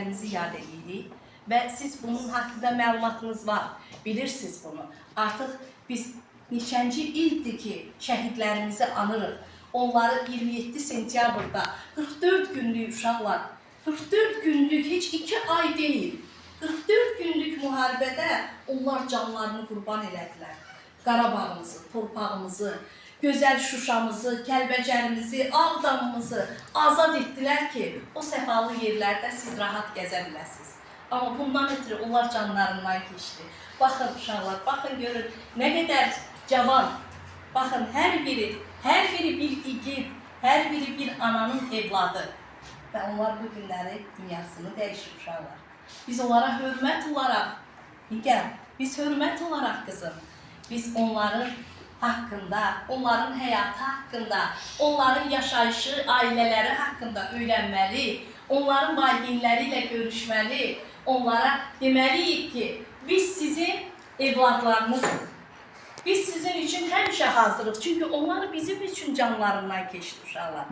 şəhidlərimizi yad edirik və siz bunun haqqında məlumatınız var, bilirsiniz bunu. Artıq biz neçənci ildir ki, şəhidlərimizi anırıq. Onları 27 sentyabrda 44 günlük uşaqlar, 44 günlük, heç 2 ay deyil, 44 günlük müharibədə onlar canlarını qurban elədilər. Qarabağımızı, torpağımızı, gözəl Şuşamızı, Kəlbəcərimizi, Ağdamımızı azad etdilər ki, o səfalı yerlərdə siz rahat gəzə biləsiniz. Amma bundan ötürü onlar canlarından keçdi. Baxın uşaqlar, baxın görün, nə qədər cavan, baxın hər biri bir igid, hər biri bir ananın evladı. Və onlar bu günləri dünyasını dəyişib uşaqlar. Biz onlara hörmət olaraq, biz hörmət olaraq qızım, biz onların haqqında, onların həyatı haqqında, onların yaşayışı, ailələri haqqında öyrənməli, onların valideynləri ilə görüşməli, onlara deməliyik ki, biz sizin evladlarınızıq. Biz sizin üçün həmişə hazırıq, çünki onlar bizim üçün canlarından keçdi uşaqlar.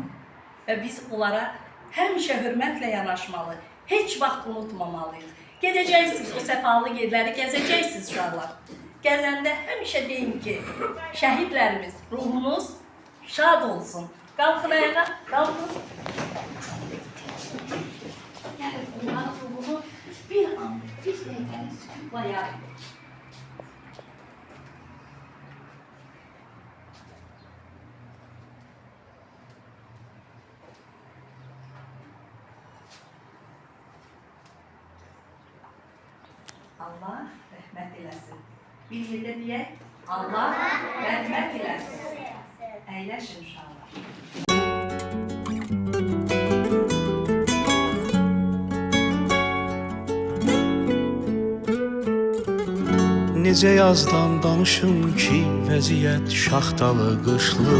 Və biz onlara həmişə hörmətlə yanaşmalı, heç vaxt unutmamalıyıq. Gedəcəksiniz, o səfalı yerləri gəzəcəksiniz uşaqlar. Gəzəndə həmişə deyin ki, şəhidlərimiz, ruhunuz şad olsun. Qalxın ayağa, qalxın. Yəni, onların ruhunu bir an, bir dəqiqəni sükutla yarın. Allah rəhmət eləsin. Bir yerdə deyək, Allah rəhmət eləsin. Əyləşin uşaqlar. Necə yazdan danışım ki, vəziyyət şaxtalı, qışlı.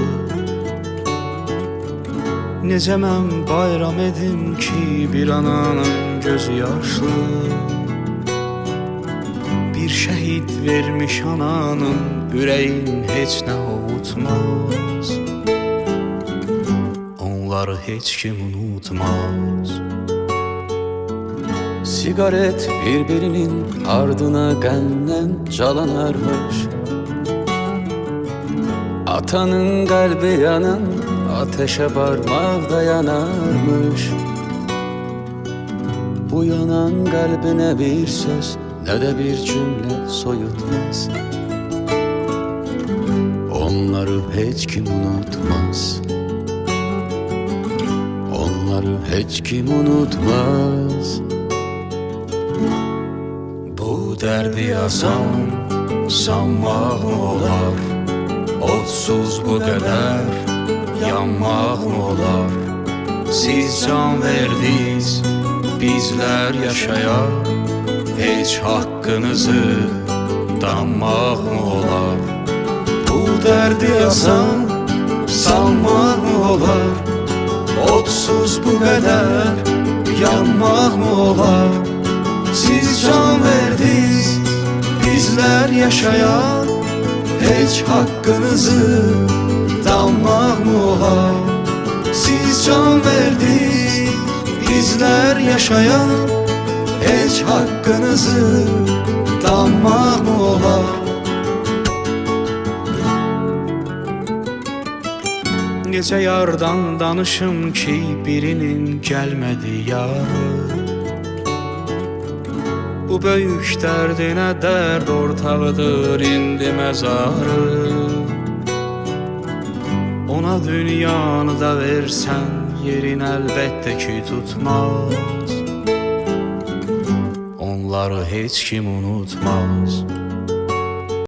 Necə mən bayram edim ki, bir ananın gözü yaşlı. Bir şəhid vermiş ananın ürəyin heç nə ovutmaz. Onları heç kim unutmaz. Sigaret birbirinin ardına qəndən calanarmış. Atanın qəlbi yanan ateşə barmaqda yanarmış. Bu yanan qəlbinə bir söz, nə də bir cümlə soyutmaz. Onları heç kim unutmaz. Onları heç kim unutmaz. Bu dərdi yazan sanmaq mı olar? Odsuz bu qədər yanmaq mı olar? Siz can verdiniz, bizlər yaşayaq. Heç haqqınızı danmaq mı olar? Bu dərdi yazan sanmaq mı olar? Odsuz bu qədər yanmaq mı olar? Siz can verdiniz, bizlər yaşayaq. Heç haqqınızı danmaq mı olar? Siz can verdiniz, bizlər yaşayaq. Heç haqqınızı danmaq mı olar? Necə yardan danışım ki, birinin gəlmədi yarı. Bu böyük dərdinə dərd ortağıdır indi məzarı. Ona dünyanı da versən, yerin əlbəttə ki tutmaz. Onları heç kim unutmaz.